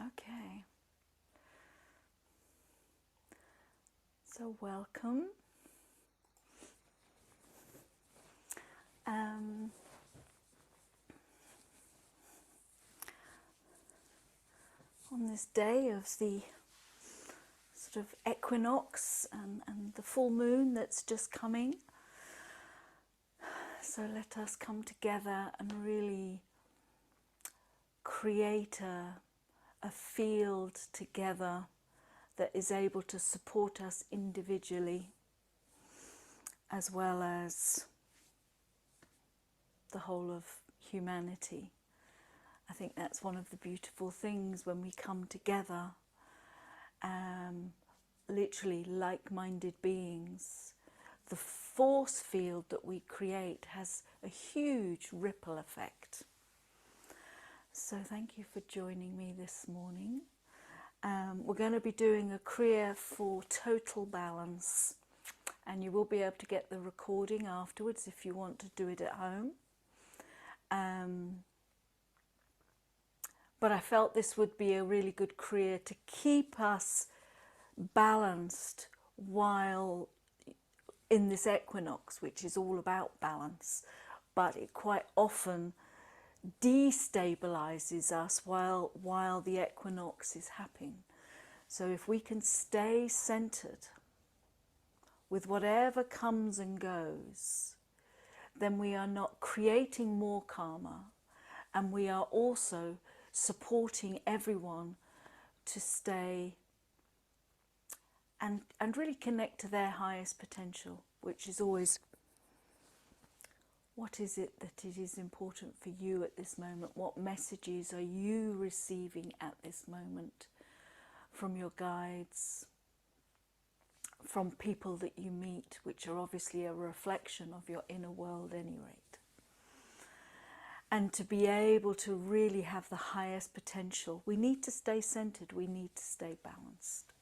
Okay. So welcome. On this day of the sort of equinox and the full moon that's just coming. So let us come together and really create a field together that is able to support us individually as well as the whole of humanity. I think that's one of the beautiful things when we come together, literally like-minded beings. The force field that we create has a huge ripple effect. So thank you for joining me this morning. We're going to be doing a Kriya for total balance, and you will be able to get the recording afterwards if you want to do it at home. But I felt this would be a really good Kriya to keep us balanced while in this equinox, which is all about balance, but it quite often destabilizes us while the equinox is happening. So if we can stay centered with whatever comes and goes, then we are not creating more karma, and we are also supporting everyone to stay and really connect to their highest potential, which is always, what is it that it is important for you at this moment? What messages are you receiving at this moment from your guides, from people that you meet, which are obviously a reflection of your inner world at any rate? And to be able to really have the highest potential, we need to stay centered, we need to stay balanced.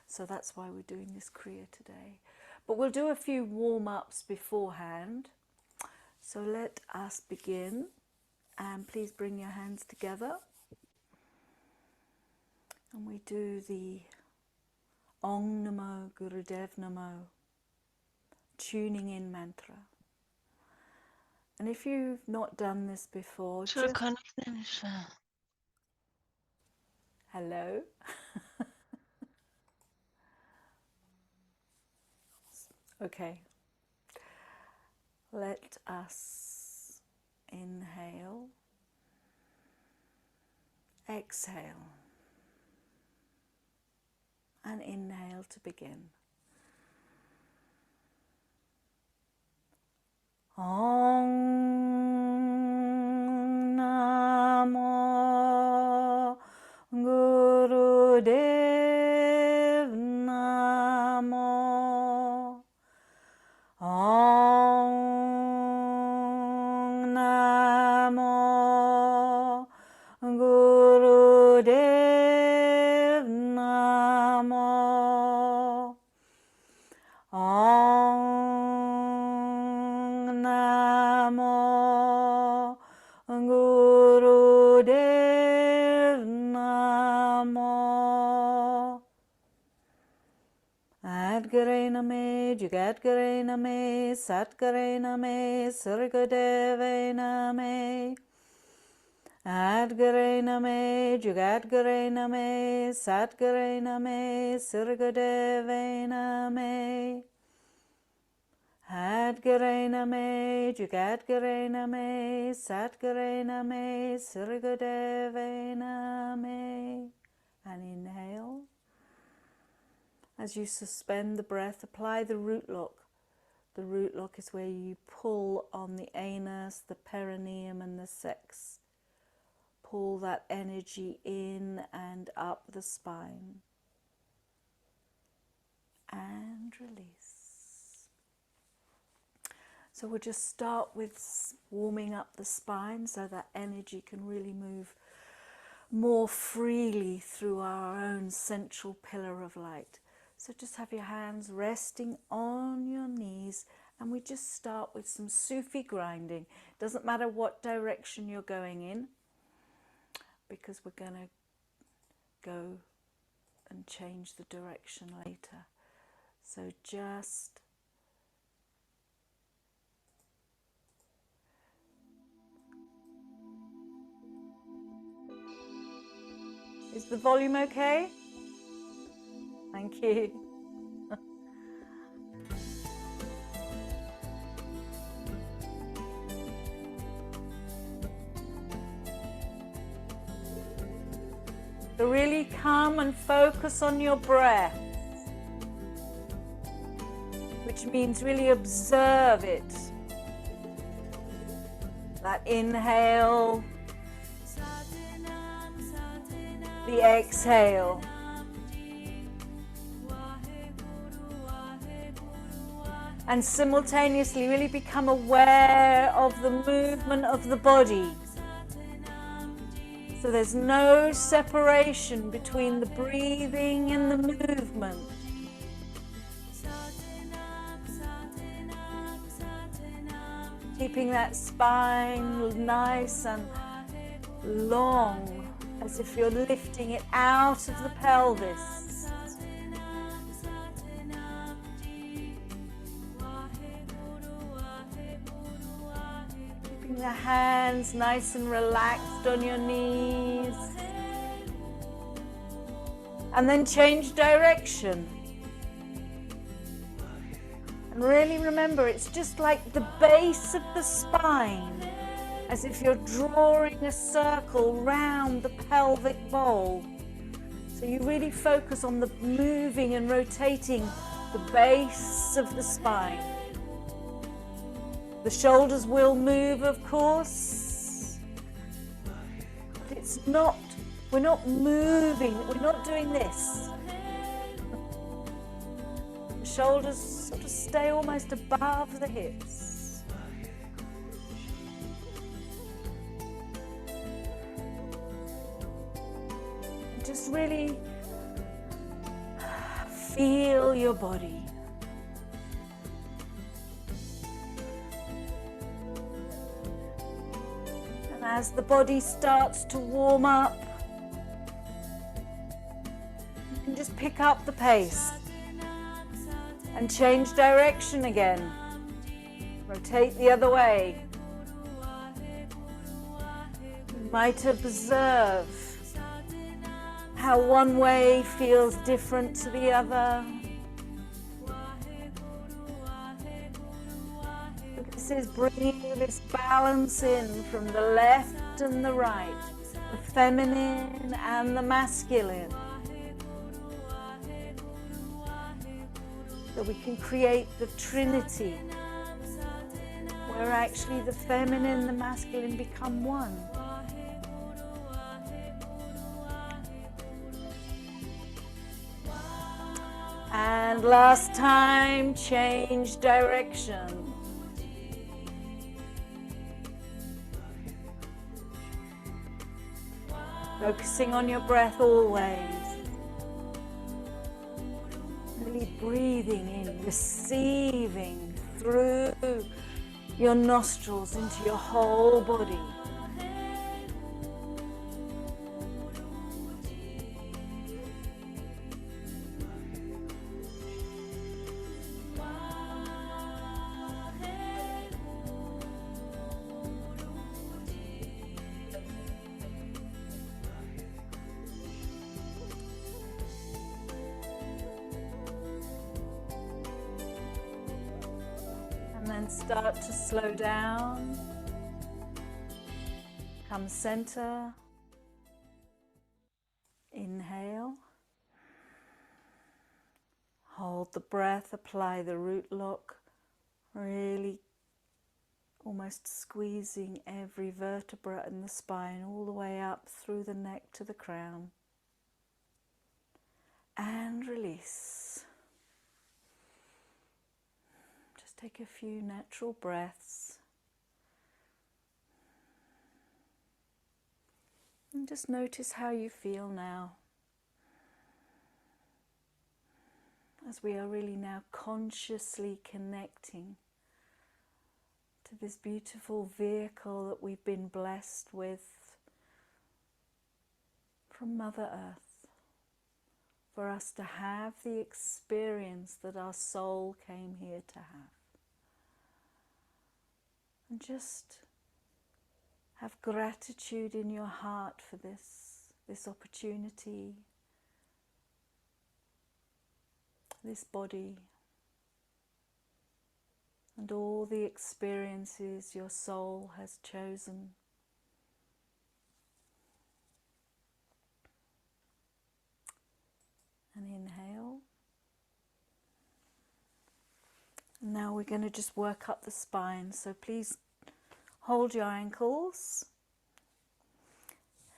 So that's why we're doing this Kriya today. But we'll do a few warm-ups beforehand. So let us begin, and please bring your hands together. And we do the Om Namo Gurudev Namo tuning in mantra. And if you've not done this before, just... Hello. Okay. Let us inhale, exhale, and inhale to begin. Om Namo Gurudev Namo. Om Namo Gurudev Namo. Om Namo Gurudev Namo. Adgare Name, Jugadgare Name, Satgare Name, Surgadeve Name. Adgare Name, Jugadgare Name, Satgare Name, Surgadeve Name. Adgare Name, Jugadgare Name, Satgare Name, Surgadeve Name. And inhale. As you suspend the breath, apply the root lock. The root lock is where you pull on the anus, the perineum and the sex. Pull that energy in and up the spine. And release. So we'll just start with warming up the spine so that energy can really move more freely through our own central pillar of light. So just have your hands resting on your knees, and we just start with some Sufi grinding. Doesn't matter what direction you're going in, because we're going to go and change the direction later. So just is the volume okay? Thank you. So really come and focus on your breath, which means really observe it. That inhale, the exhale. And simultaneously really become aware of the movement of the body. So there's no separation between the breathing and the movement. Keeping that spine nice and long, as if you're lifting it out of the pelvis. Keeping the hands nice and relaxed on your knees. And then change direction. And really remember, it's just like the base of the spine, as if you're drawing a circle round the pelvic bowl. So you really focus on the moving and rotating the base of the spine. The shoulders will move, of course, but it's not, we're not moving, we're not doing this. The shoulders sort of stay almost above the hips. And just really feel your body. As the body starts to warm up, you can just pick up the pace and change direction again. Rotate the other way. You might observe how one way feels different to the other. This is bringing this balance in from the left and the right, the feminine and the masculine. So we can create the trinity, where actually the feminine and the masculine become one. And last time, change direction. Focusing on your breath always. Really breathing in, receiving through your nostrils into your whole body. And then start to slow down. Come center. Inhale. Hold the breath, apply the root lock, really almost squeezing every vertebra in the spine all the way up through the neck to the crown. And release. Just take a few natural breaths. And just notice how you feel now. As we are really now consciously connecting to this beautiful vehicle that we've been blessed with from Mother Earth. for us to have the experience that our soul came here to have. And just have gratitude in your heart for this opportunity, this body, and all the experiences your soul has chosen. And inhale. And now we're going to just work up the spine. So please hold your ankles.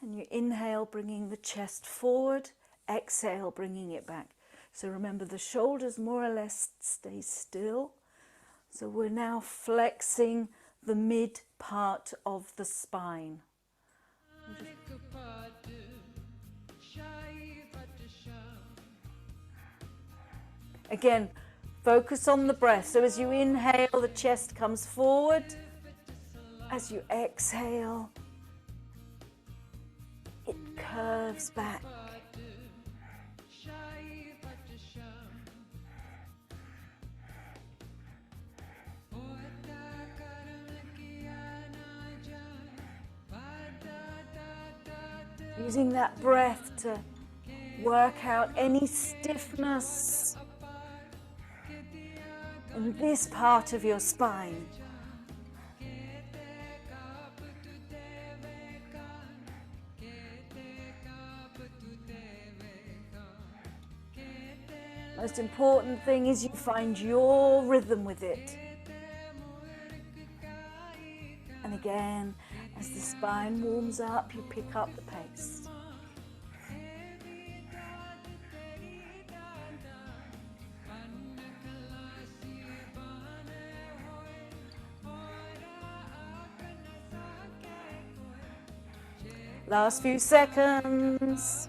And you inhale, bringing the chest forward. Exhale, bringing it back. So remember, the shoulders more or less stay still. So we're now flexing the mid part of the spine. Again, focus on the breath. So as you inhale, the chest comes forward. As you exhale, it curves back. Using that breath to work out any stiffness in this part of your spine. Most important thing is you find your rhythm with it. And again, as the spine warms up, you pick up the pace. Last few seconds.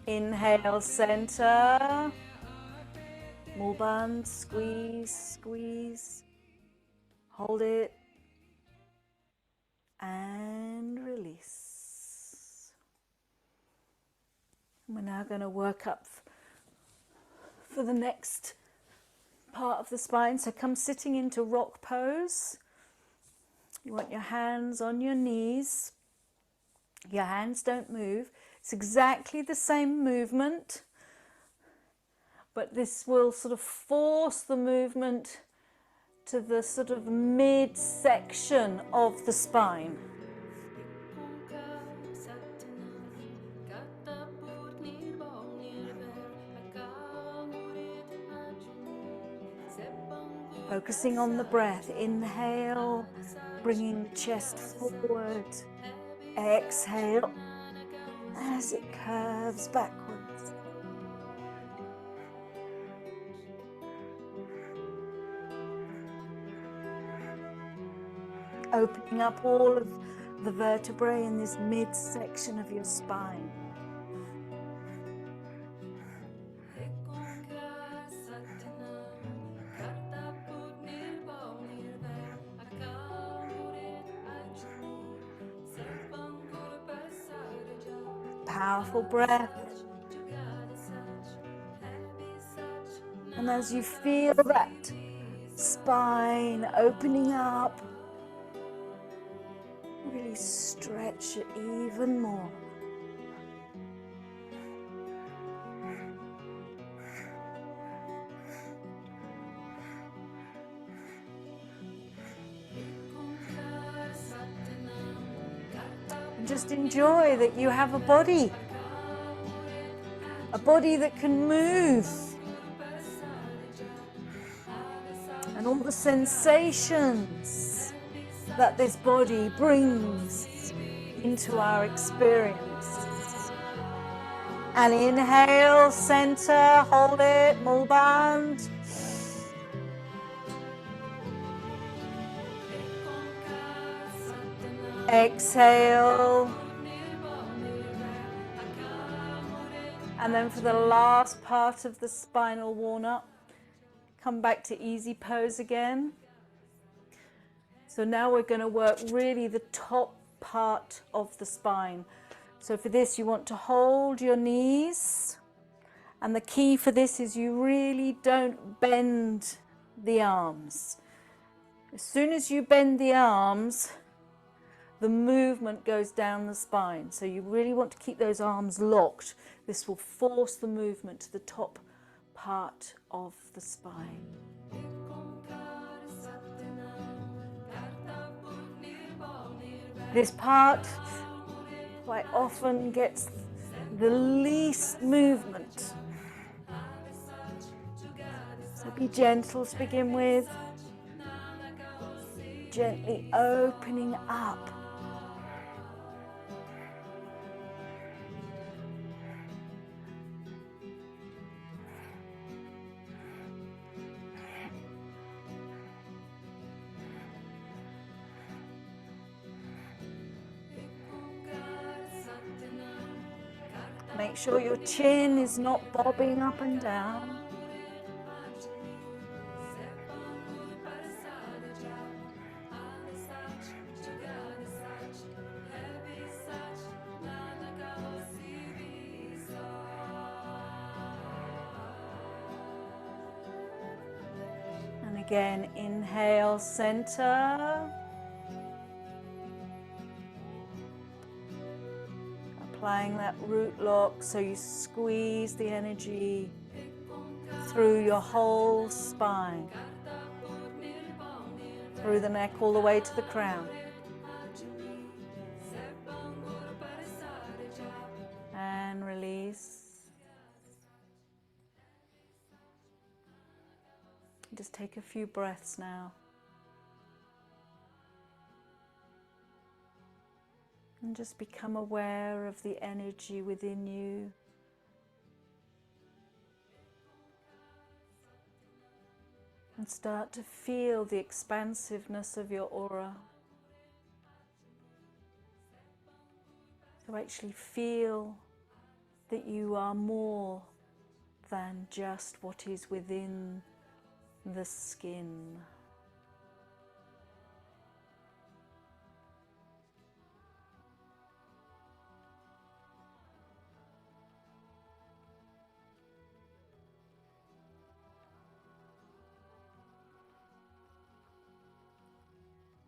Inhale, center. Mulband, squeeze, squeeze. Hold it. And release. We're now going to work up for the next part of the spine. So come sitting into rock pose. You want your hands on your knees. Your hands don't move. It's exactly the same movement, but this will sort of force the movement to the sort of mid-section of the spine. Focusing on the breath. Inhale, bringing the chest forward. Exhale as it curves backwards. Opening up all of the vertebrae in this midsection of your spine. Powerful breath. And as you feel that spine opening up, really stretch it even more. And just enjoy that you have a body that can move. And all the sensations that this body brings into our experience. And inhale, center, hold it, mulband. Exhale. And then for the last part of the spinal warm-up, come back to easy pose again. So now we're going to work really the top part of the spine. So for this, you want to hold your knees. And the key for this is you really don't bend the arms. As soon as you bend the arms, the movement goes down the spine. So you really want to keep those arms locked. This will force the movement to the top part of the spine. This part quite often gets the least movement. So be gentle to begin with. Gently opening up. Make sure your chin is not bobbing up and down. And again, inhale, center. Applying that root lock so you squeeze the energy through your whole spine, through the neck all the way to the crown. And release. Just take a few breaths now. And just become aware of the energy within you. And start to feel the expansiveness of your aura. So actually feel that you are more than just what is within the skin.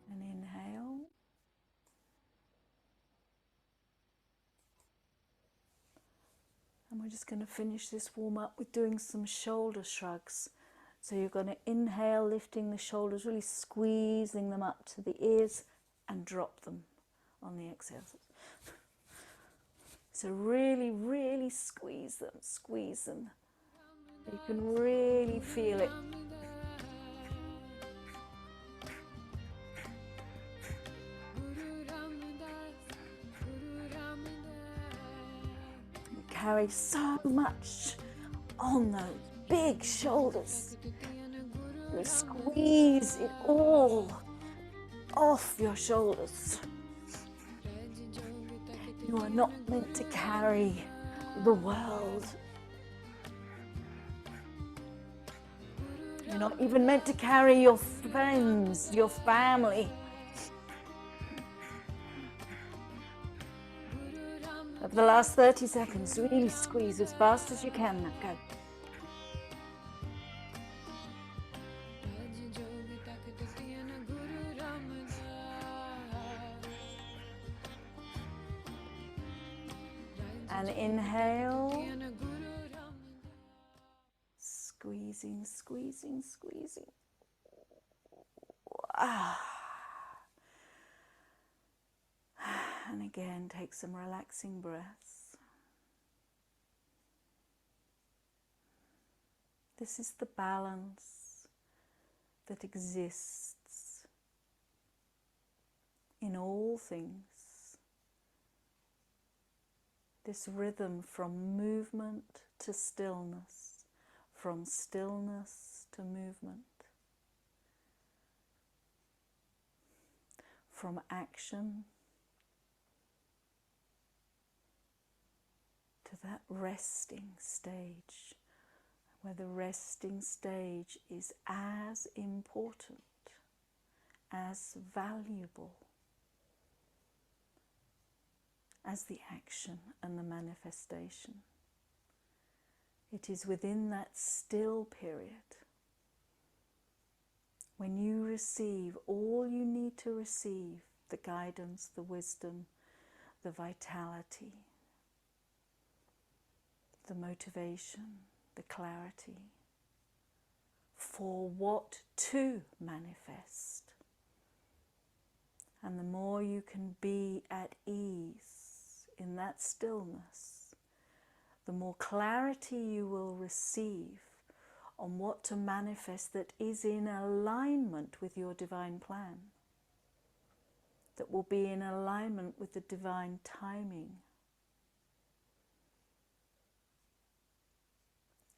And inhale. And we're just going to finish this warm up with doing some shoulder shrugs. So you're going to inhale, lifting the shoulders, really squeezing them up to the ears and drop them on the exhale. So really, really squeeze them, squeeze them. You can really feel it. You carry so much on those big shoulders. You squeeze it all off your shoulders. You are not meant to carry the world. You're not even meant to carry your friends, your family. Over the last 30 seconds, really squeeze as fast as you can. Now go. And inhale. Squeezing, squeezing, squeezing. And again, take some relaxing breaths. This is the balance that exists in all things. This rhythm from movement to stillness, from stillness to movement, from action to that resting stage, where the resting stage is as important, as valuable as the action and the manifestation. It is within that still period when you receive all you need to receive, the guidance, the wisdom, the vitality, the motivation, the clarity for what to manifest. And the more you can be at ease in that stillness, the more clarity you will receive on what to manifest that is in alignment with your divine plan, that will be in alignment with the divine timing.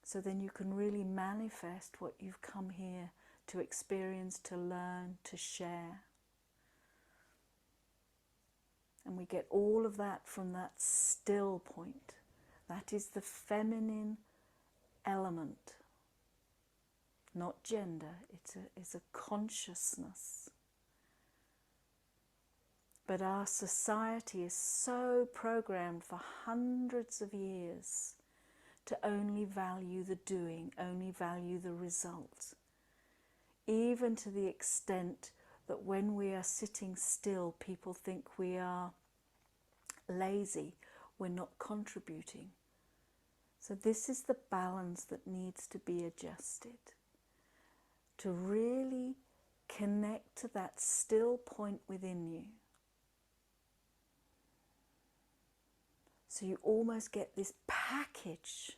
So then you can really manifest what you've come here to experience, to learn, to share. And we get all of that from that still point. That is the feminine element, not gender. It's a consciousness. But our society is so programmed for hundreds of years to only value the doing, only value the result. Even to the extent that when we are sitting still, people think we are lazy, we're not contributing. So this is the balance that needs to be adjusted. To really connect to that still point within you. So you almost get this package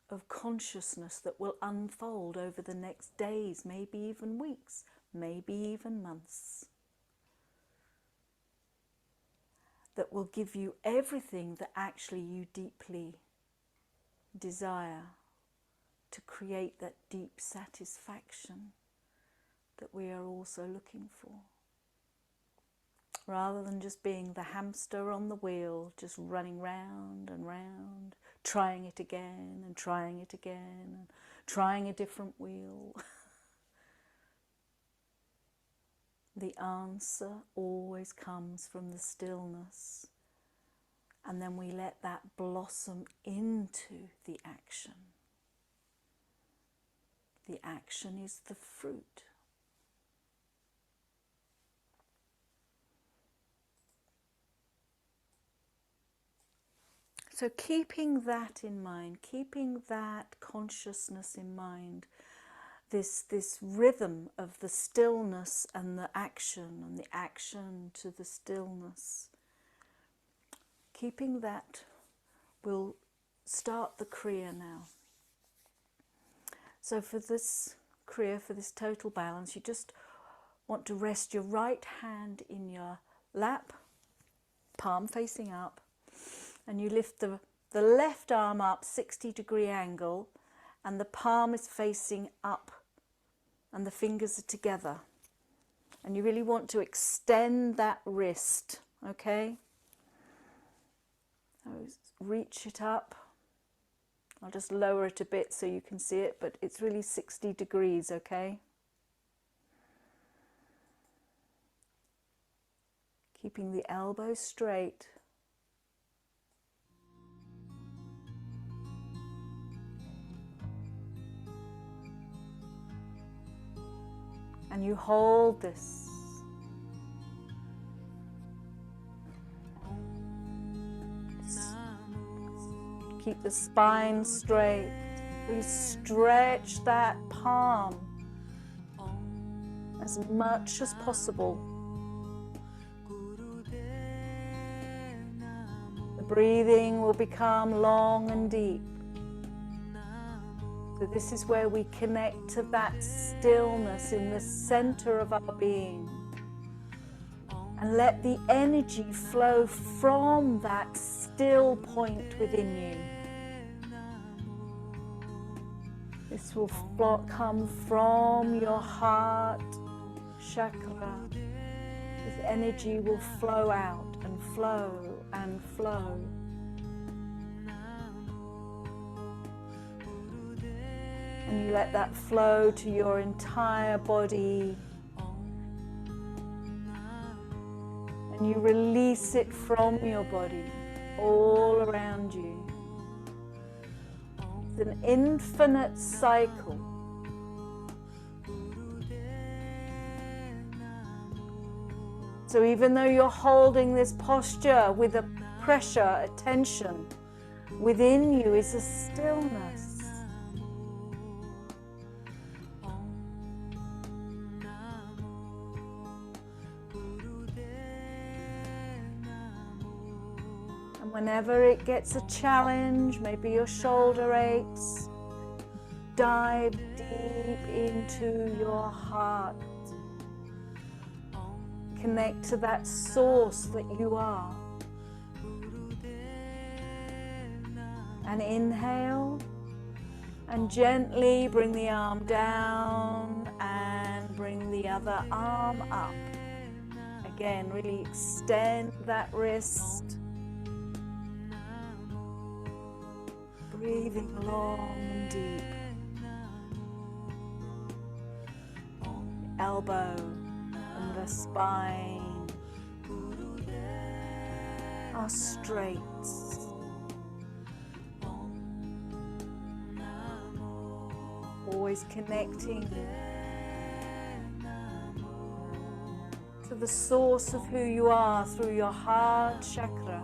of consciousness that will unfold over the next days, maybe even weeks, maybe even months. That will give you everything that actually you deeply desire to create that deep satisfaction that we are also looking for. Rather than just being the hamster on the wheel, just running round and round, trying it again and trying it again, and trying a different wheel. The answer always comes from the stillness, and then we let that blossom into the action. The action is the fruit. So keeping that in mind, keeping that consciousness in mind, this rhythm of the stillness and the action to the stillness, keeping that, we'll start the Kriya now. So for this Kriya, for this total balance, you just want to rest your right hand in your lap, palm facing up, and you lift the left arm up 60-degree angle, and the palm is facing up and the fingers are together. And you really want to extend that wrist, okay? So reach it up. I'll just lower it a bit so you can see it, but it's really 60 degrees, okay? Keeping the elbow straight. And you hold this. Keep the spine straight. Really stretch that palm as much as possible. The breathing will become long and deep. So this is where we connect to that stillness in the center of our being. And let the energy flow from that still point within you. This will come from your heart chakra. This energy will flow out and flow and flow. And you let that flow to your entire body. and you release it from your body, all around you. It's an infinite cycle. So even though you're holding this posture with a pressure, a tension, within you is a stillness. And whenever it gets a challenge, maybe your shoulder aches, dive deep into your heart. Connect to that source that you are. And inhale, and gently bring the arm down and bring the other arm up. Again, really extend that wrist. Breathing long and deep. Elbow and the spine are straight. Always connecting to the source of who you are through your heart chakra.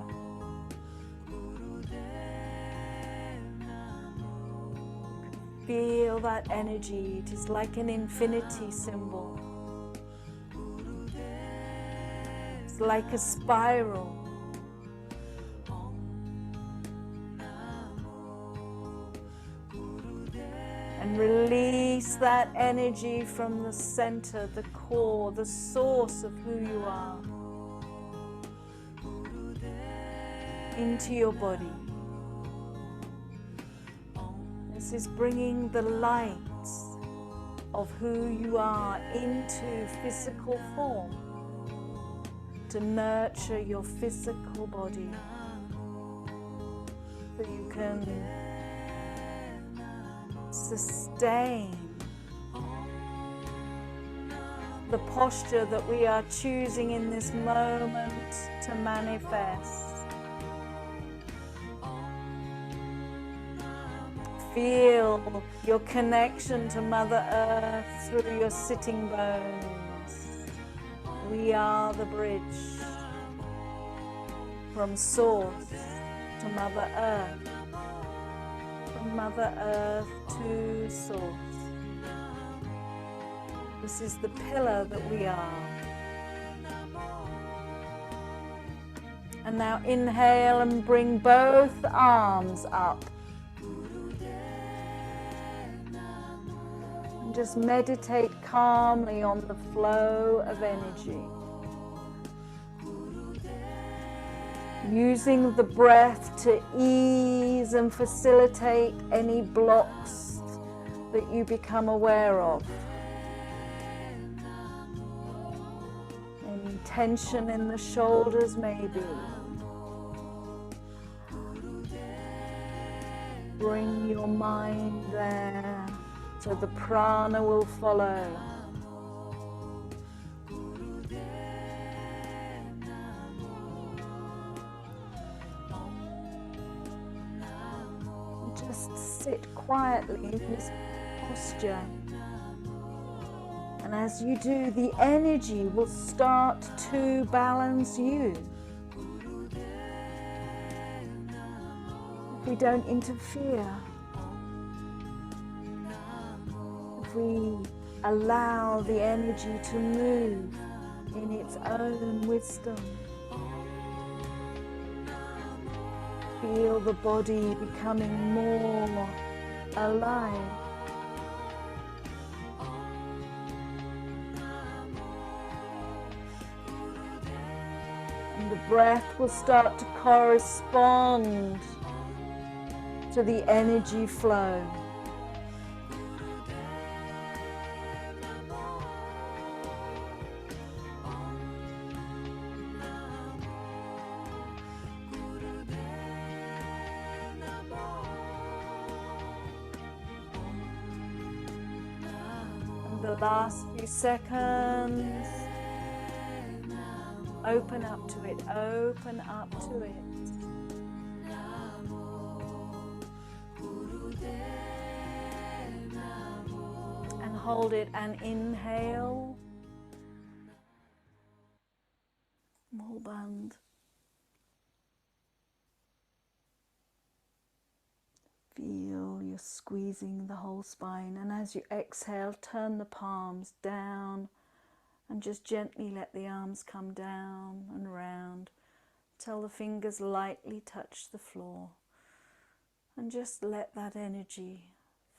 Feel that energy. It is like an infinity symbol. It's like a spiral. And release that energy from the center, the core, the source of who you are, into your body. This is bringing the light of who you are into physical form to nurture your physical body so you can sustain the posture that we are choosing in this moment to manifest. Feel your connection to Mother Earth through your sitting bones. We are the bridge from Source to Mother Earth, from Mother Earth to Source. This is the pillar that we are. And now inhale and bring both arms up. Just meditate calmly on the flow of energy. Using the breath to ease and facilitate any blocks that you become aware of. Any tension in the shoulders maybe. Bring your mind there. So the prana will follow. Just sit quietly in this posture. And as you do, the energy will start to balance you. If we don't interfere. We allow the energy to move in its own wisdom. Feel the body becoming more alive. And the breath will start to correspond to the energy flow. The last few seconds Open up to it, open up to it. And hold it and inhale. More band. Feel you're squeezing the whole spine, and as you exhale, turn the palms down and just gently let the arms come down and round till the fingers lightly touch the floor, and just let that energy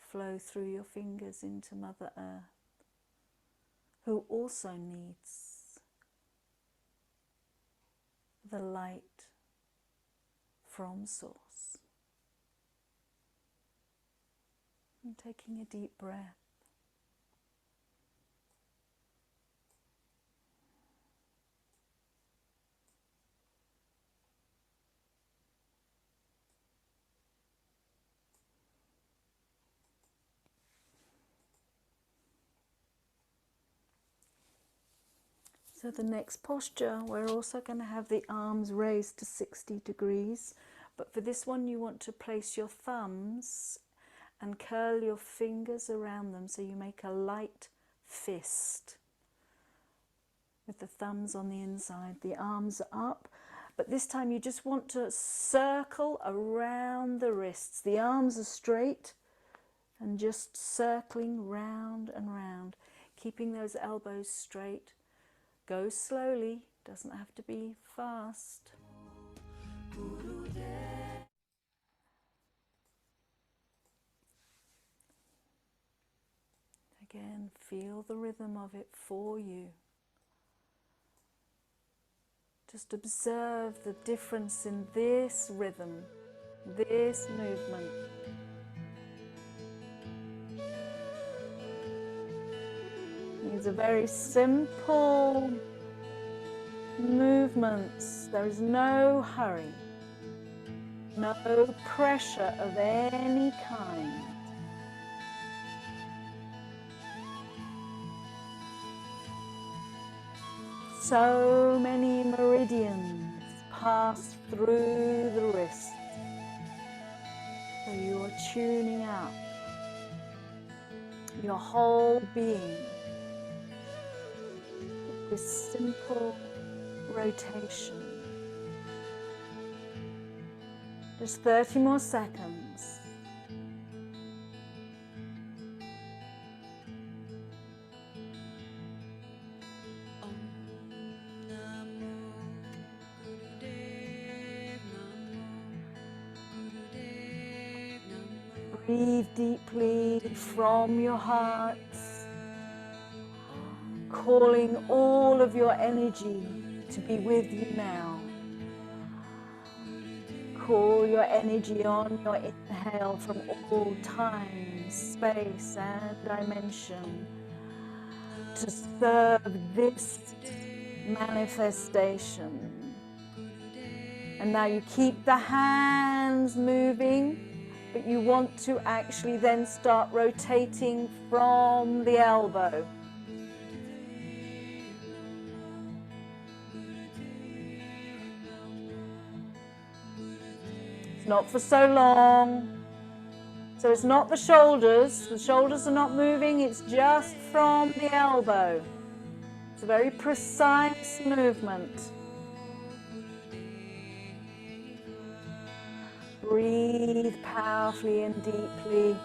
flow through your fingers into Mother Earth, who also needs the light from Source. And taking a deep breath. So the next posture, we're also going to have the arms raised to 60 degrees, but for this one you want to place your thumbs and curl your fingers around them so you make a light fist with the thumbs on the inside, the arms up, but this time you just want to circle around the wrists. The arms are straight and just circling round and round, keeping those elbows straight. Go slowly, doesn't have to be fast. Again, feel the rhythm of it for you. Just observe the difference in this rhythm, this movement. These are very simple movements. There is no hurry, no pressure of any kind. So many meridians pass through the wrist. So you are tuning up your whole being with this simple rotation. Just 30 more seconds. Breathe deeply from your heart, calling all of your energy to be with you now. Call your energy on your inhale from all time, space and dimension to serve this manifestation. And now you keep the hands moving, but you want to actually then start rotating from the elbow. It's not for so long. So it's not the shoulders are not moving, it's just from the elbow. It's a very precise movement. Breathe powerfully and deeply.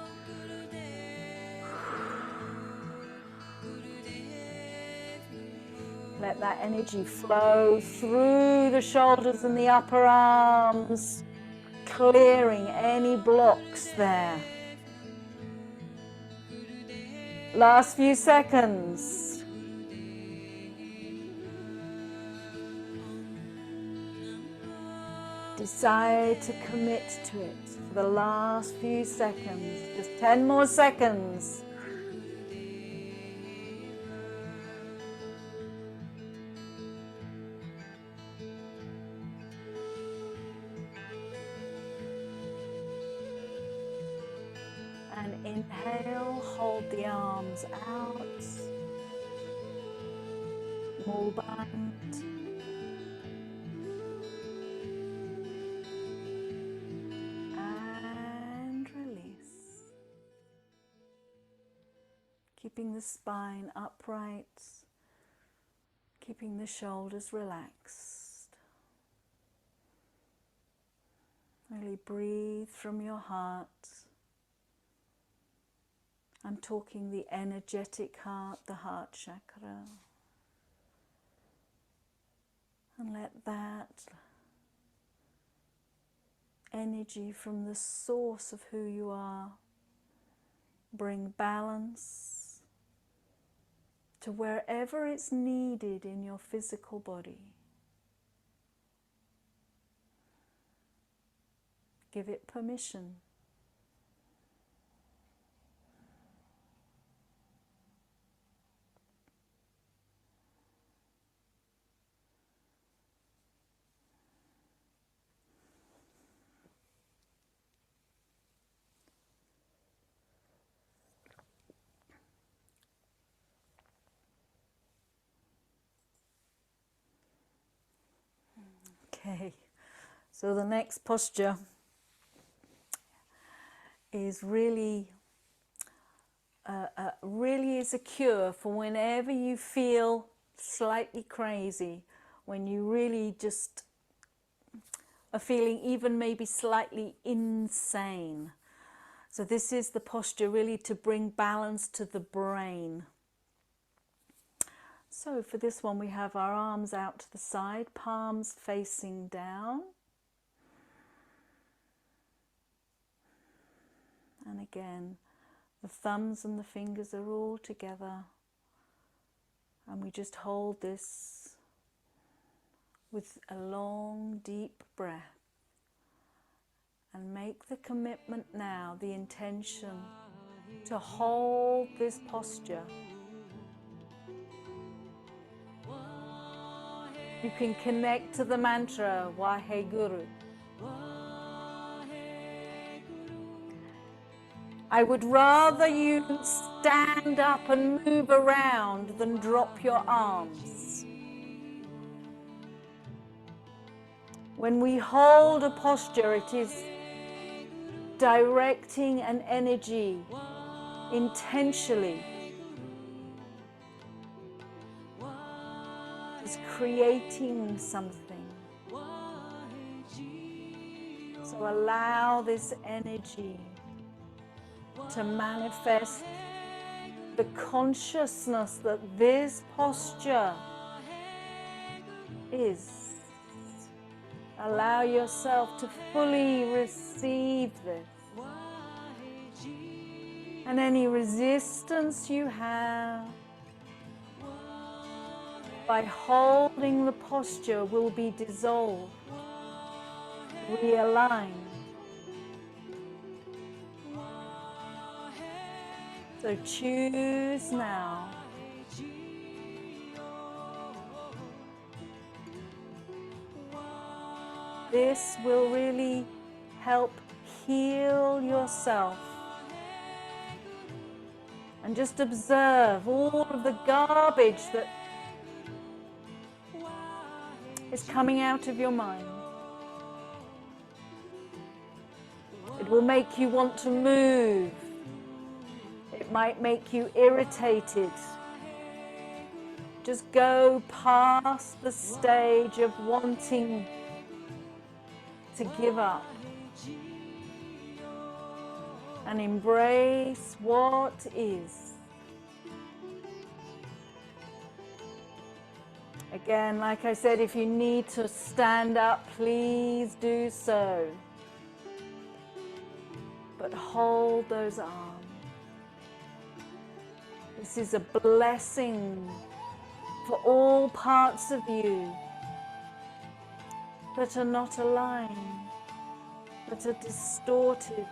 Let that energy flow through the shoulders and the upper arms, clearing any blocks there. Last few seconds. Decide to commit to it for the last few seconds. Just 10 more seconds. And inhale, hold the arms out. More band. the spine upright, keeping the shoulders relaxed. Really breathe from your heart. I'm talking the energetic heart, the heart chakra. And let that energy from the source of who you are bring balance to wherever it's needed in your physical body. Give it permission. Okay, so the next posture is really is a cure for whenever you feel slightly crazy, when you really just are feeling even maybe slightly insane. So this is the posture really to bring balance to the brain. So for this one we have our arms out to the side, palms facing down. And again, the thumbs and the fingers are all together. And we just hold this with a long, deep breath. And make the commitment now, the intention, to hold this posture. You can connect to the mantra, Waheguru. I would rather you stand up and move around than drop your arms. When we hold a posture, it is directing an energy intentionally. It's creating something. So allow this energy to manifest the consciousness that this posture is. Allow yourself to fully receive this. And any resistance you have by holding the posture will be dissolved, realigned. So choose now. This will really help heal yourself. And just observe all of the garbage that is coming out of your mind. It will make you want to move. It might make you irritated. Just go past the stage of wanting to give up and embrace what is. Again, like I said, if you need to stand up, please do so. But hold those arms. This is a blessing for all parts of you that are not aligned, that are distorted,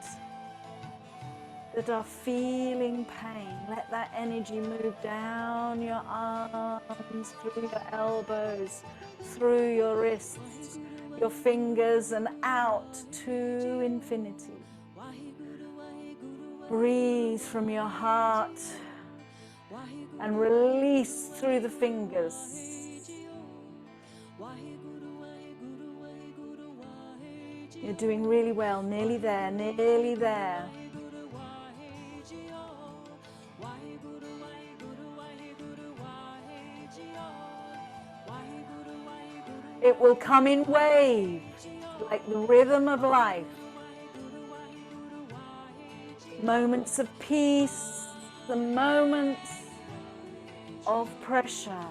that are feeling pain. Let that energy move down your arms, through your elbows, through your wrists, your fingers, and out to infinity. Breathe from your heart and release through the fingers. You're doing really well, nearly there, nearly there. It will come in waves, like the rhythm of life. Moments of peace, the moments of pressure.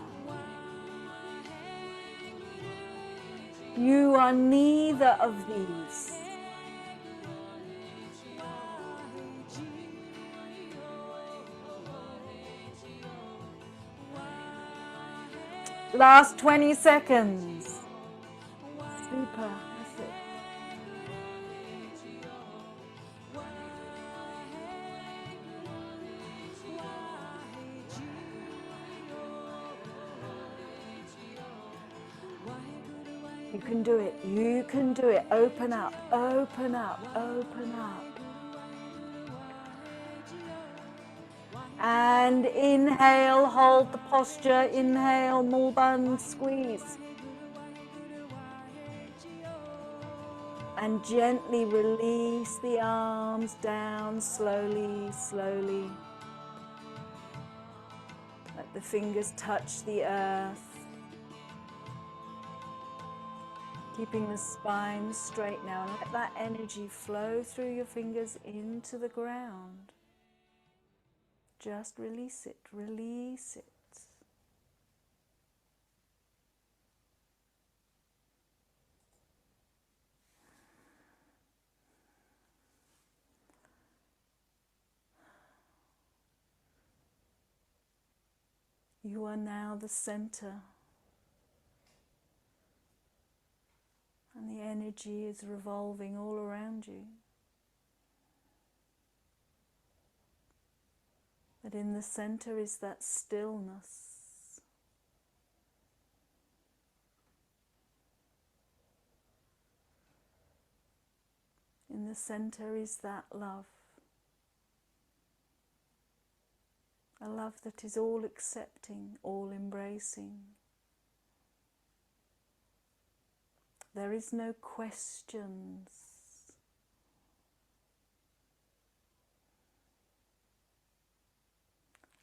You are neither of these. Last 20 seconds. Super. That's it. You can do it. You can do it. Open up. Open up. Open up. And inhale, hold the posture. Inhale, mulban, squeeze. And gently release the arms down, slowly, slowly. Let the fingers touch the earth. Keeping the spine straight now. And let that energy flow through your fingers into the ground. Just release it, release it. You are now the center. And the energy is revolving all around you. But in the center is that stillness. In the center is that love. A love that is all accepting, all embracing. There is no questions.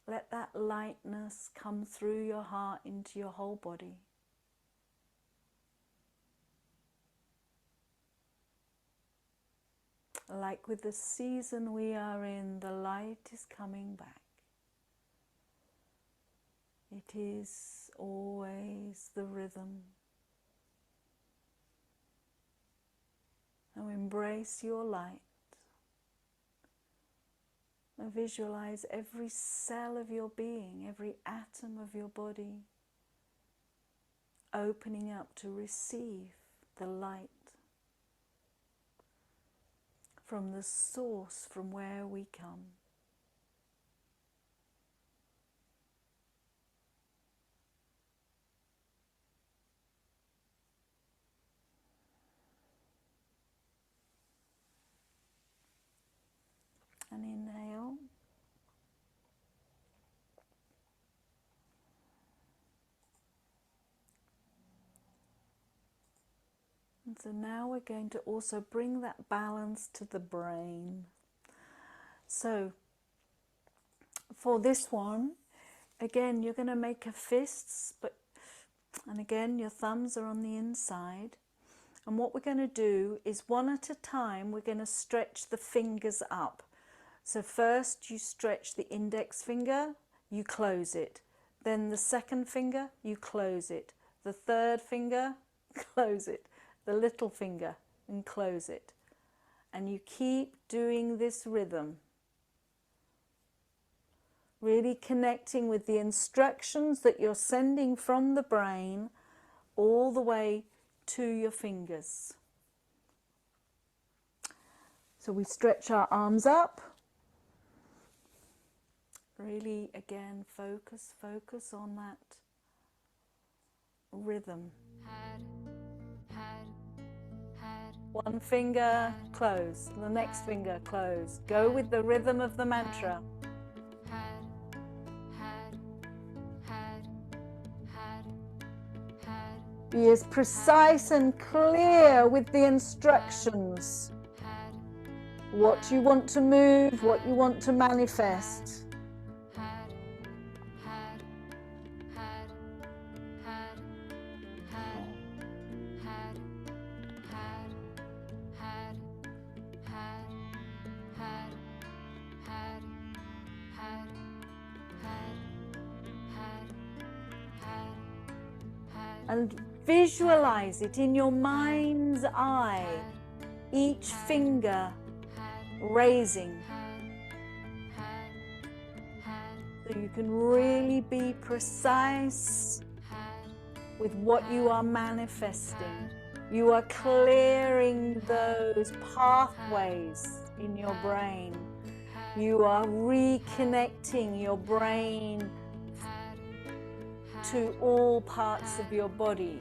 Let that lightness come through your heart into your whole body. Like with the season we are in, the light is coming back. It is always the rhythm. Now embrace your light. Now visualize every cell of your being, every atom of your body opening up to receive the light from the source from where we come. And inhale. And so now we're going to also bring that balance to the brain. So for this one, again, you're going to make a fist, and again, your thumbs are on the inside. And what we're going to do is one at a time, we're going to stretch the fingers up. So first you stretch the index finger, you close it. Then the second finger, you close it. The third finger, close it. The little finger, and close it. And you keep doing this rhythm. Really connecting with the instructions that you're sending from the brain all the way to your fingers. So we stretch our arms up. Really, again, focus on that rhythm. One finger, close. The next finger, close. Go with the rhythm of the mantra. Be as precise and clear with the instructions. What you want to move, what you want to manifest. and visualize it in your mind's eye, each finger raising, so you can really be precise with what you are manifesting. You are clearing those pathways in your brain. You are reconnecting your brain to all parts of your body.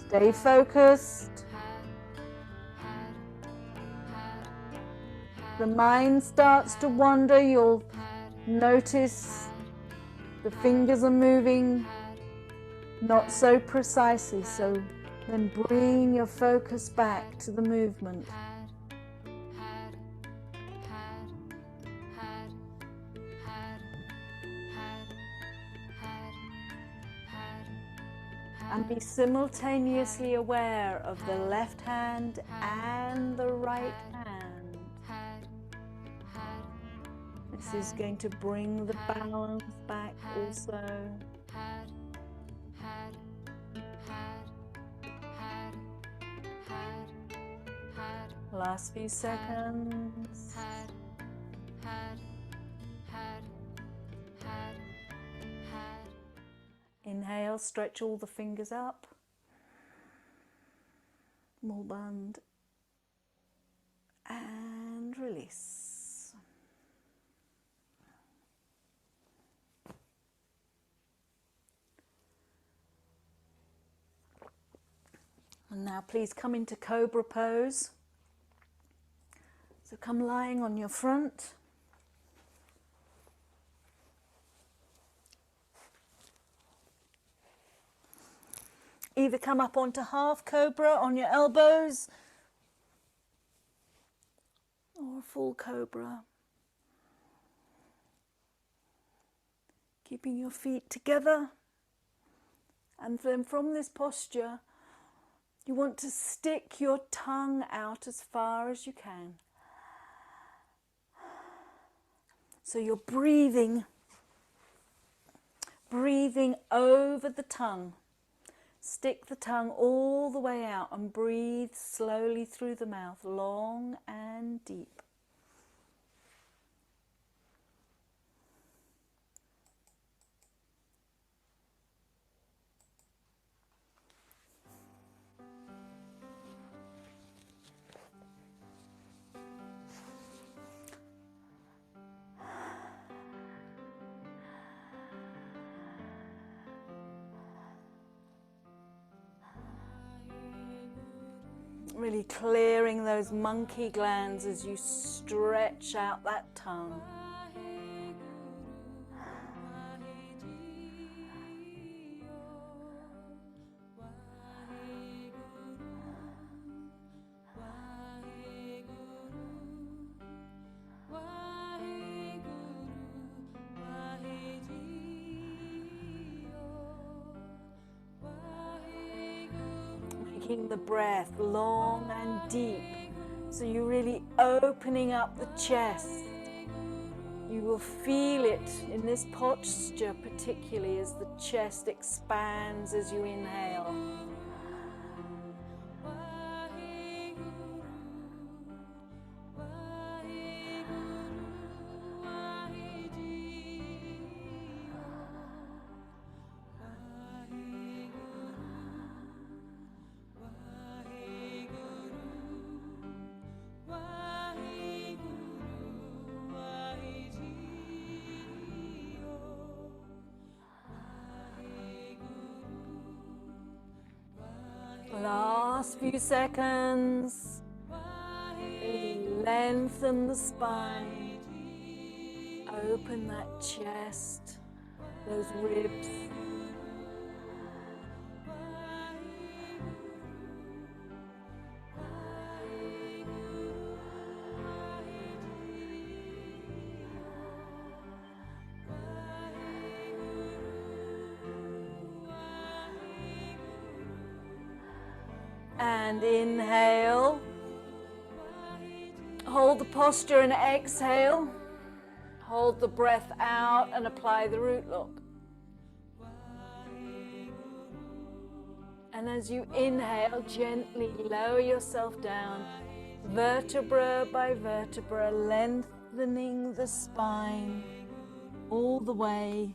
Stay focused. The mind starts to wander, you'll notice the fingers are moving not so precisely, so then bring your focus back to the movement. And be simultaneously aware of the left hand and the right hand. This is going to bring the balance back also. Last few seconds. Inhale, stretch all the fingers up. More band. And release. And now please come into Cobra pose. So come lying on your front. Either come up onto half Cobra on your elbows or a full Cobra. Keeping your feet together. And then from this posture, you want to stick your tongue out as far as you can. So you're breathing over the tongue. Stick the tongue all the way out and breathe slowly through the mouth, long and deep. Really clearing those monkey glands as you stretch out that tongue. The breath long and deep, so you're really opening up the chest. You will feel it in this posture, particularly as the chest expands as you inhale. Last few seconds. Lengthen the spine. Open that chest, those ribs. And inhale. Hold the posture and exhale. Hold the breath out and apply the root look. And as you inhale, gently lower yourself down, vertebra by vertebra, lengthening the spine all the way.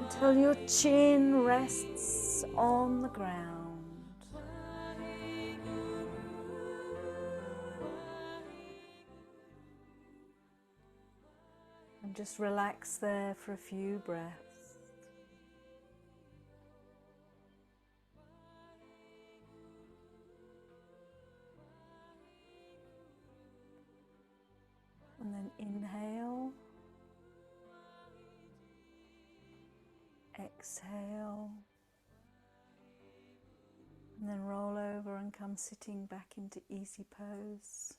Until your chin rests on the ground. And just relax there for a few breaths. And then inhale. Exhale. And then roll over and come sitting back into easy pose.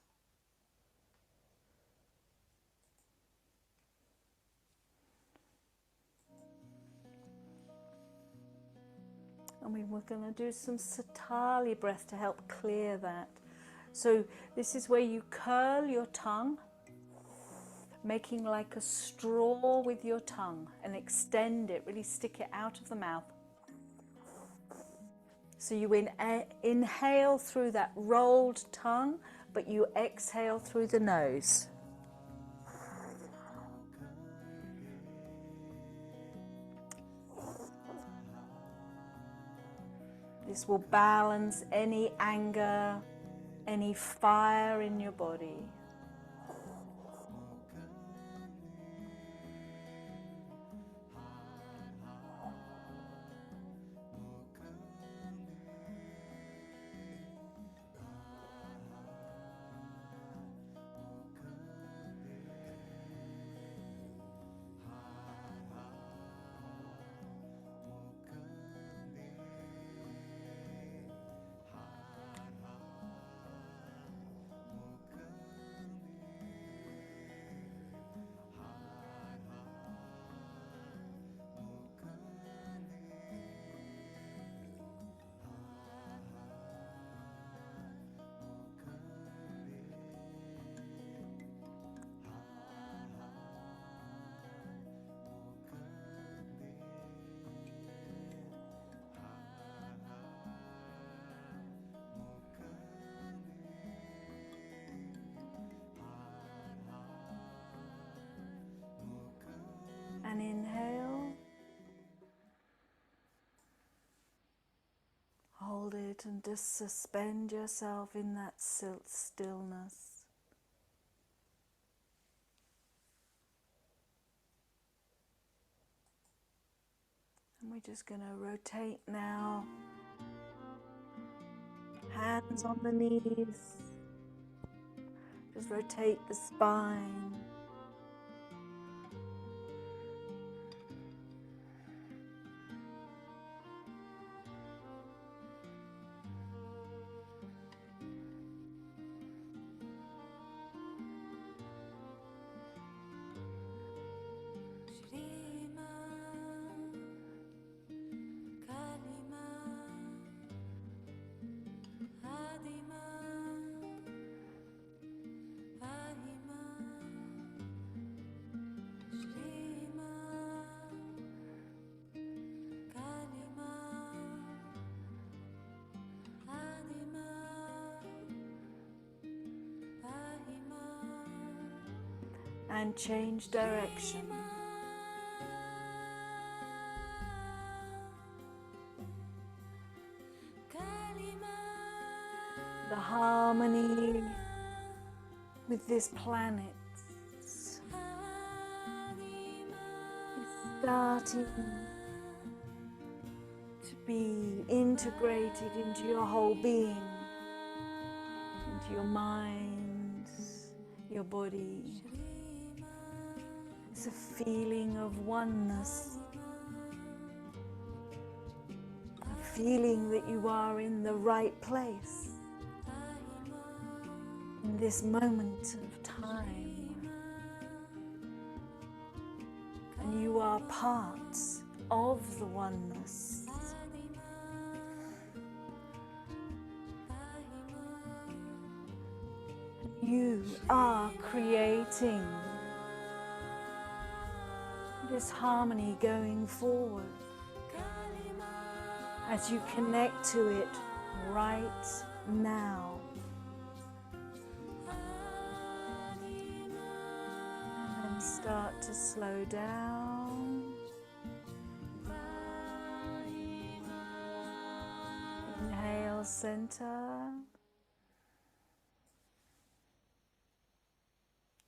And we're going to do some Satali breath to help clear that. So this is where you curl your tongue, making like a straw with your tongue, and extend it, really stick it out of the mouth. So you inhale through that rolled tongue, but you exhale through the nose. This will balance any anger, any fire in your body. And inhale, hold it and just suspend yourself in that stillness. And we're just going to rotate now, hands on the knees, just rotate the spine. And change direction. The harmony with this planet is starting to be integrated into your whole being, into your mind, your body. It's a feeling of oneness, a feeling that you are in the right place, in this moment of time. And you are parts of the oneness. You are creating this harmony going forward as you connect to it right now. And then start to slow down. Inhale, center.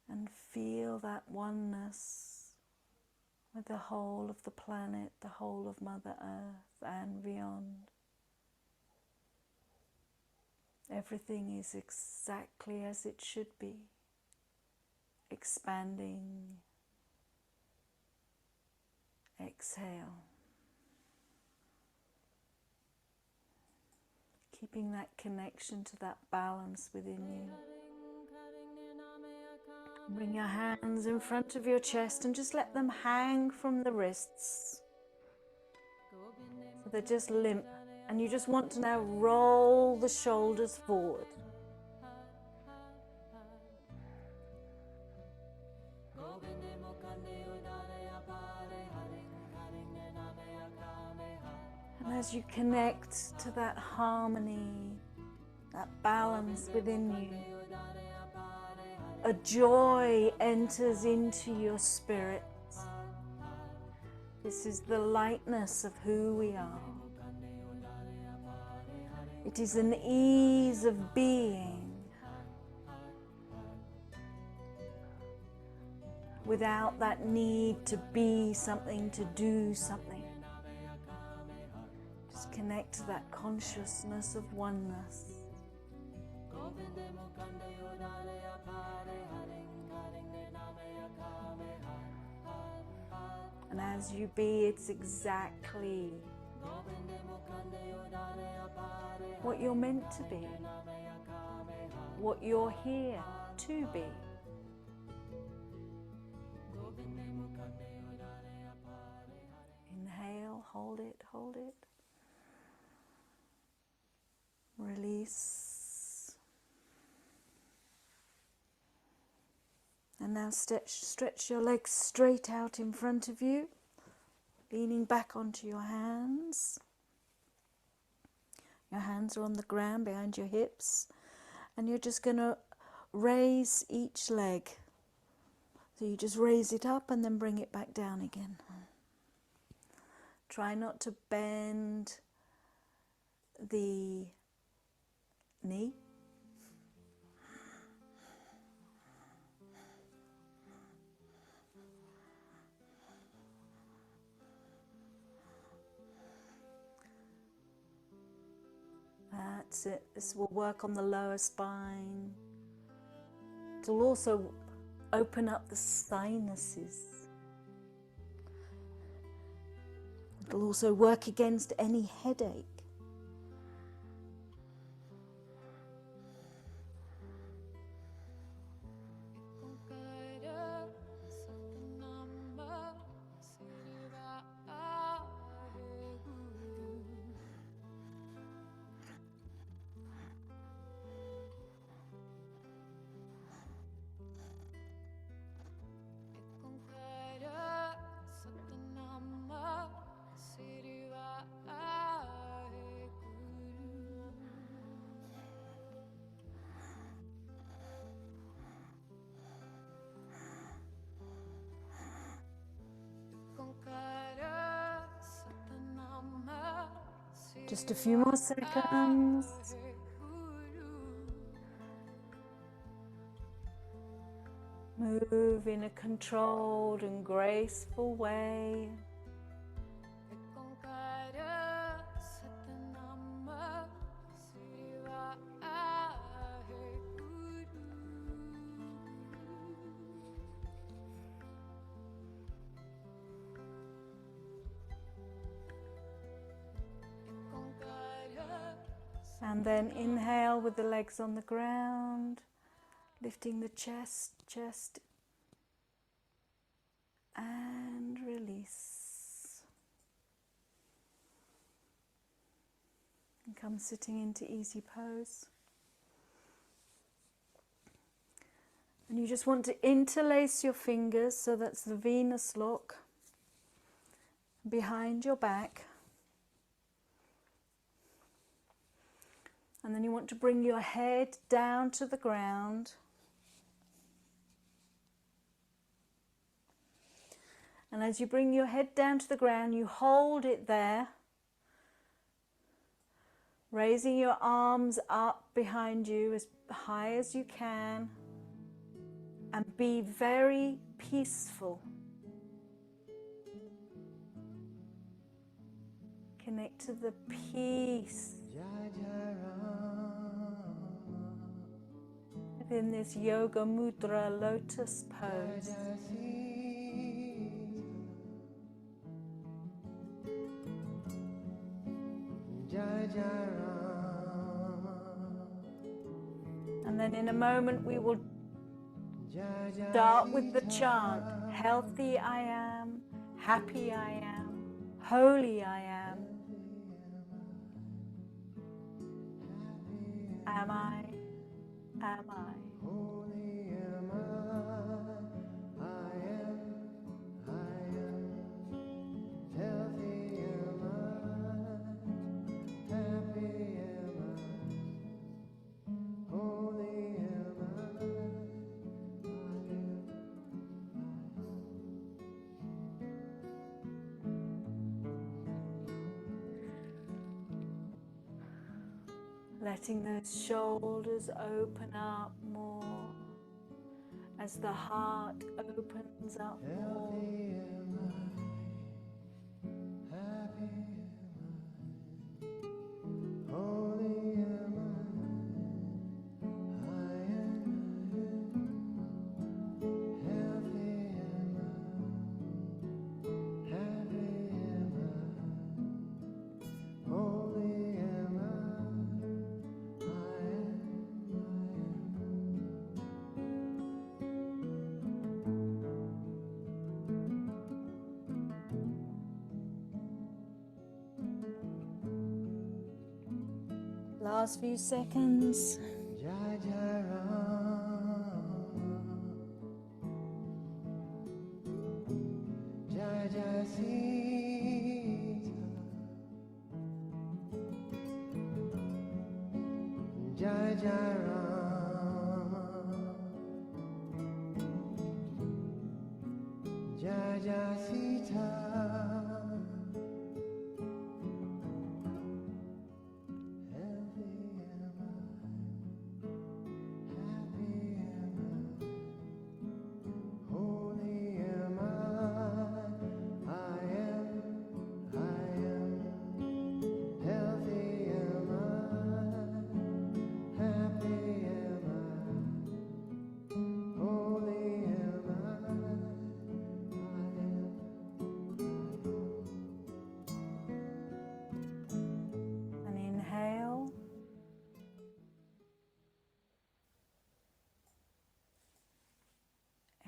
And feel that oneness with the whole of the planet, the whole of Mother Earth and beyond. Everything is exactly as it should be, expanding. Exhale. Keeping that connection to that balance within you. Bring your hands in front of your chest and just let them hang from the wrists. So they're just limp. And you just want to now roll the shoulders forward. And as you connect to that harmony, that balance within you, a joy enters into your spirit. This is the lightness of who we are. It is an ease of being without that need to be something, to do something. Just connect to that consciousness of oneness. And as you be, it's exactly what you're meant to be, what you're here to be. Inhale, hold it, hold it. Release. And now stretch your legs straight out in front of you, leaning back onto your hands. Your hands are on the ground behind your hips, and you're just going to raise each leg. So you just raise it up and then bring it back down again. Try not to bend the knee. That's it. This will work on the lower spine. It will also open up the sinuses. It will also work against any headache. Just a few more seconds. Move in a controlled and graceful way. And then inhale with the legs on the ground, lifting the chest, and peace. And come sitting into easy pose. And you just want to interlace your fingers, so that's the Venus lock, behind your back. And then you want to bring your head down to the ground. And as you bring your head down to the ground, you hold it there, raising your arms up behind you as high as you can, and be very peaceful. Connect to the peace within this yoga mudra lotus pose. And then in a moment we will start with the chant, healthy I am, happy I am, holy I am. Am I? Am I? Holy am I am, healthy am I, happy am I, holy am I am. Letting those shoulders open up more as the heart opens up more. Last few seconds.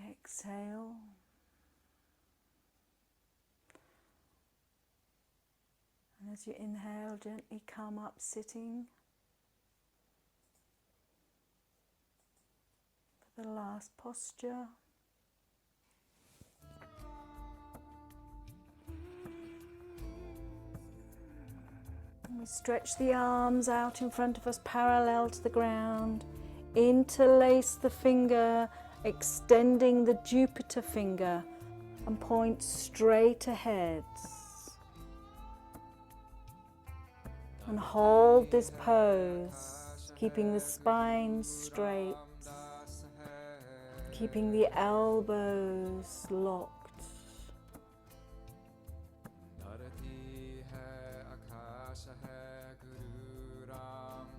Exhale. And as you inhale, gently come up sitting for the last posture. And we stretch the arms out in front of us parallel to the ground. Interlace the finger, extending the Jupiter finger, and point straight ahead. And hold this pose, keeping the spine straight, keeping the elbows locked.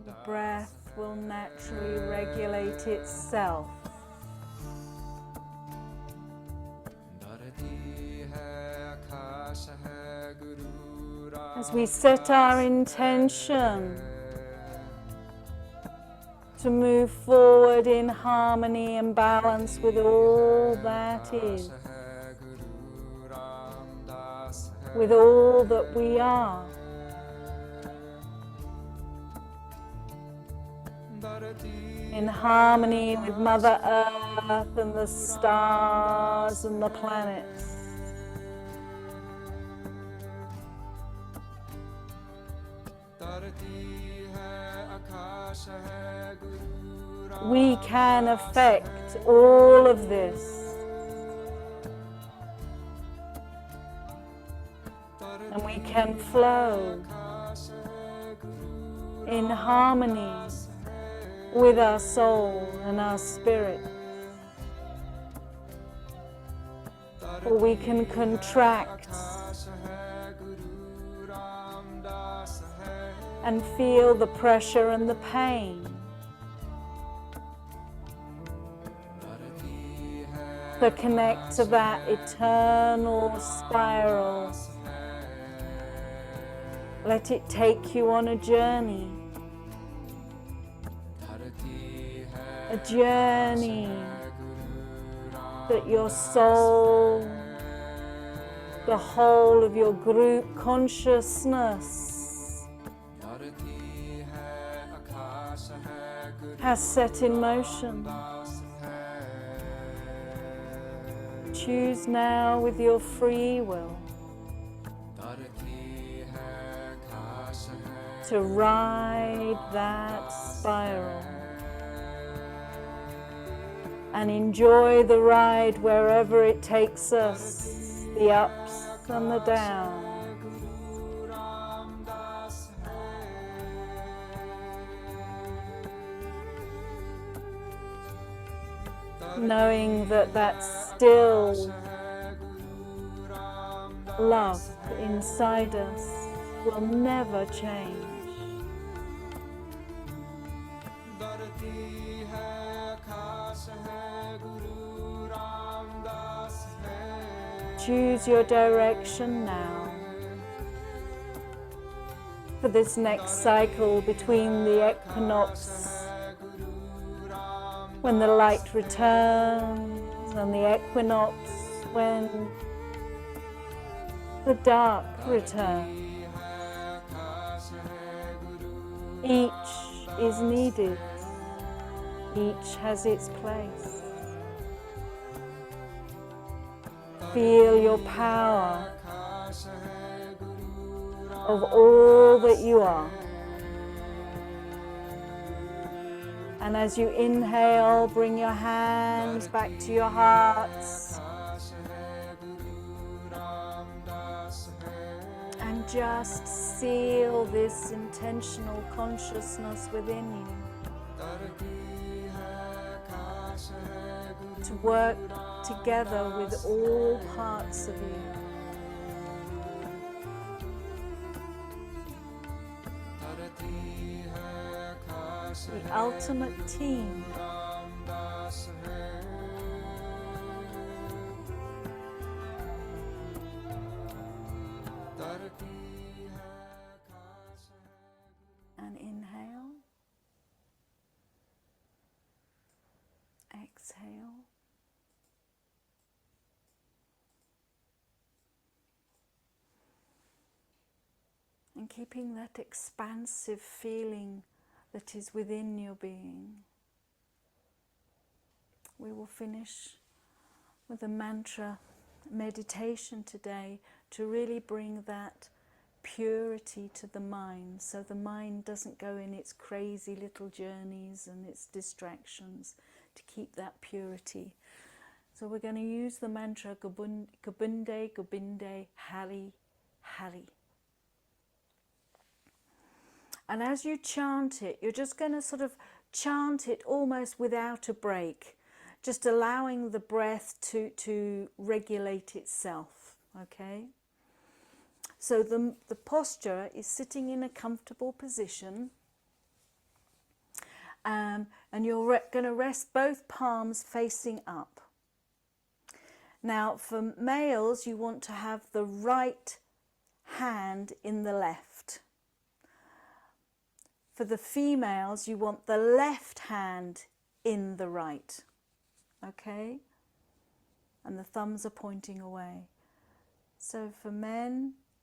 The breath will naturally regulate itself. As we set our intention to move forward in harmony and balance with all that is. with all that we are. In harmony with Mother Earth and the stars and the planets. We can affect all of this. And we can flow in harmony with our soul and our spirit. Or we can contract and feel the pressure and the pain. To connect to that eternal spiral. Let it take you on a journey. A journey that your soul, the whole of your group consciousness has set in motion. Choose now with your free will to ride that spiral and enjoy the ride wherever it takes us, the ups and the downs. Knowing that that's still love inside us will never change. Choose your direction now for this next cycle between the equinox, when the light returns, and the equinox when the dark returns. Each is needed. Each has its place. Feel your power of all that you are. And as you inhale, bring your hands back to your hearts. And just seal this intentional consciousness within you to work together with all parts of you. The ultimate team. And inhale. Exhale. And keeping that expansive feeling that is within your being. We will finish with a mantra meditation today to really bring that purity to the mind, so the mind doesn't go in its crazy little journeys and its distractions, to keep that purity. So we're going to use the mantra Gobunde, Gobinde, Hari, Hari. And as you chant it, you're just going to sort of chant it almost without a break, just allowing the breath to regulate itself, okay? So the posture is sitting in a comfortable position, and you're going to rest both palms facing up. Now, for males, you want to have the right hand in the left. For the females, you want the left hand in the right, okay? And the thumbs are pointing away. So for men,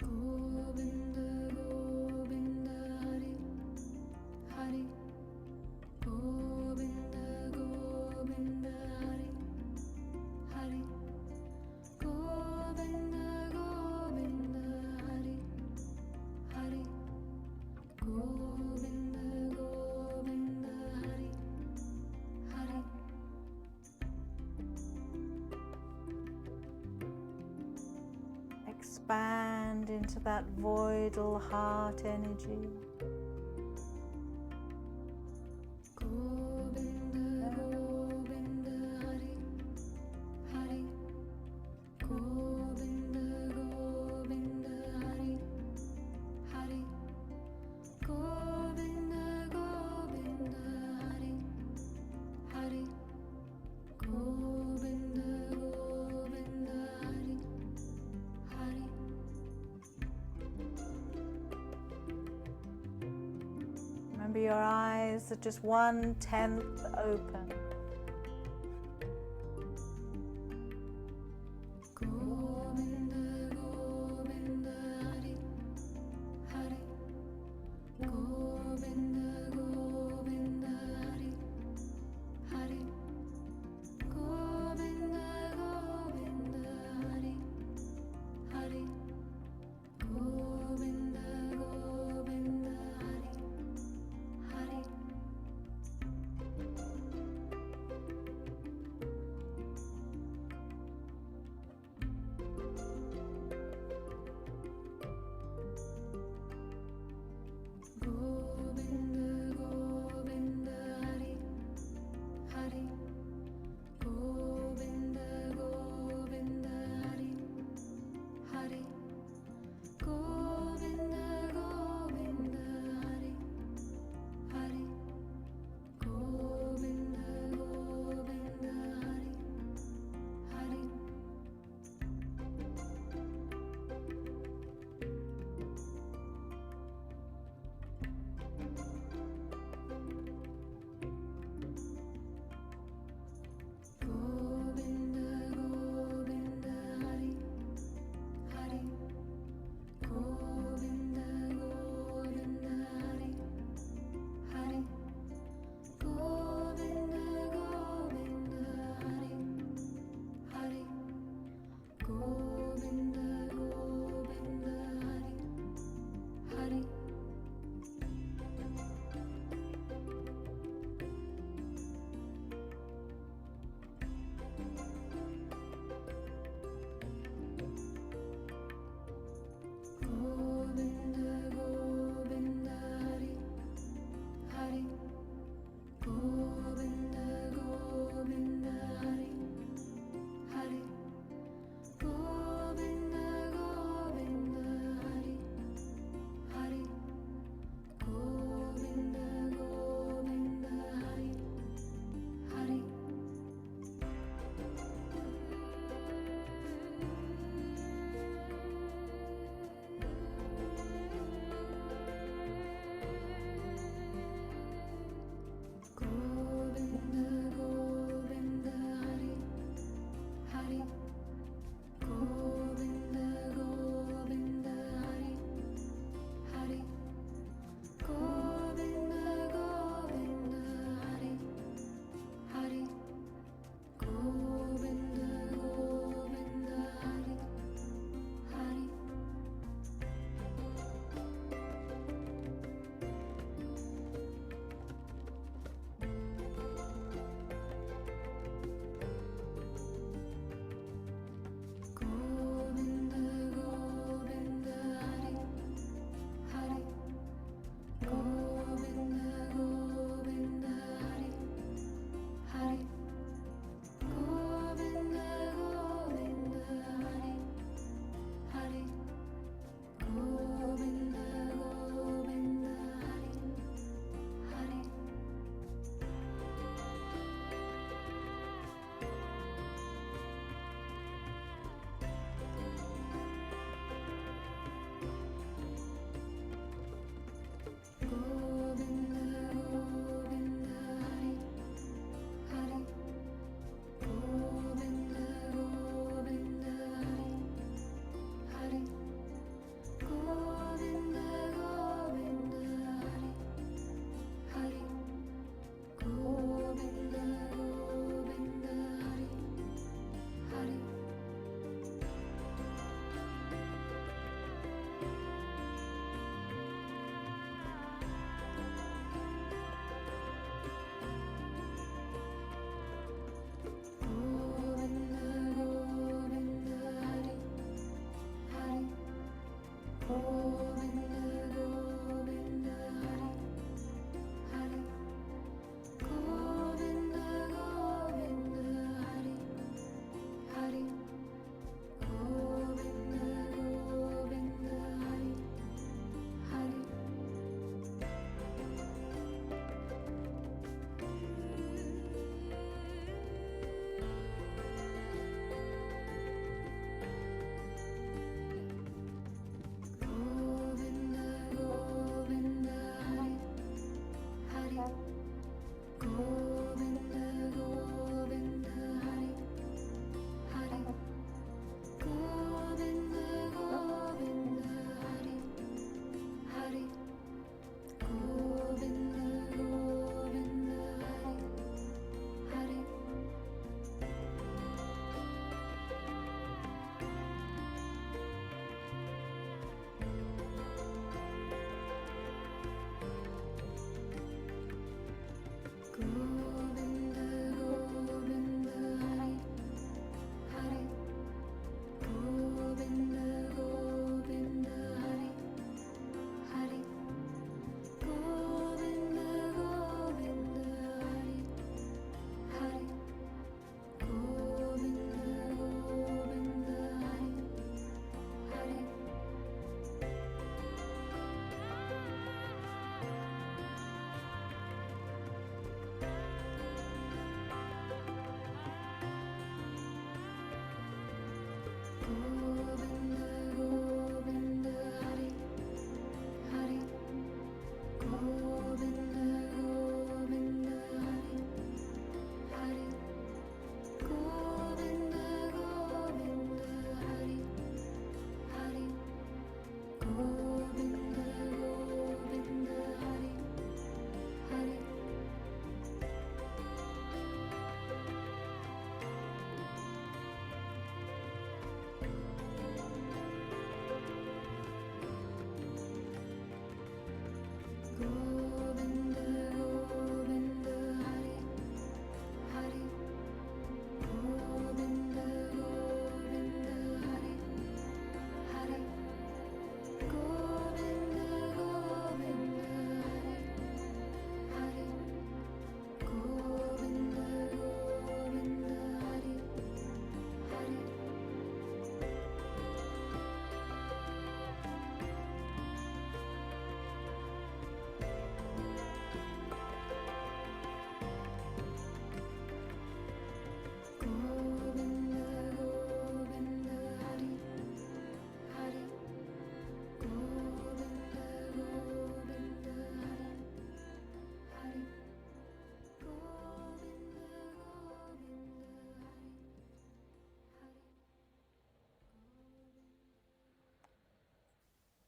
Govinda, Govinda, Hari, Hari. Govinda, Govinda, Hari, Hari. Govinda, Govinda, Hari, Hari. Govinda, Govinda, Hari, Hari. Expand into that voidal heart energy. Govinda, Govinda, Hari, Hari. Govinda, Govinda, Hari, Hari. Govinda, Govinda, Hari, Hari. Govinda, Govinda, Hari, Hari. Remember, your eyes are just 1/10 open. Govinda, Govinda, Hari, Hari. Govinda, Govinda, Hari, Hari. Govinda, Govinda, Hari, Hari. Govinda, Govinda, Hari, Hari.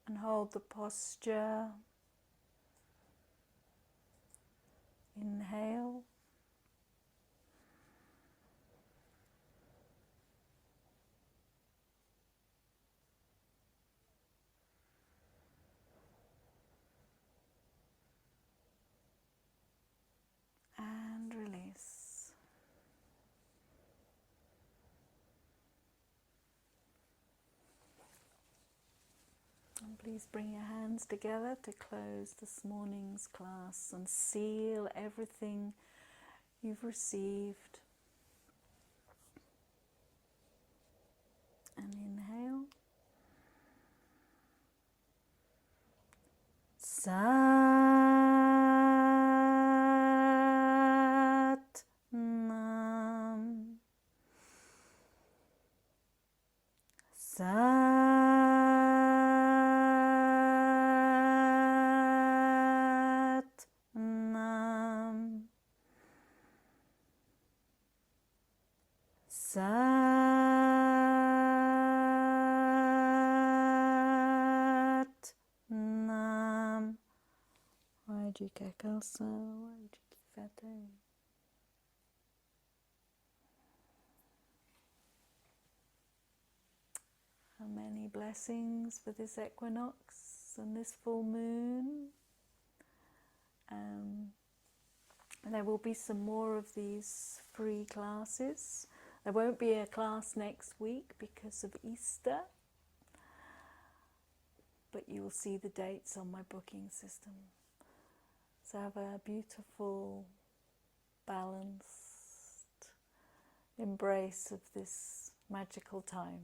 And hold the posture. Inhale. And release. And please bring your hands together to close this morning's class and seal everything you've received. And inhale. Sat Nam. Sat Nam. Sat Nam. Wajika kalsa, wajiki fate. Many blessings for this equinox and this full moon. There will be some more of these free classes. There won't be a class next week because of Easter. but you will see the dates on my booking system. So have a beautiful, balanced embrace of this magical time.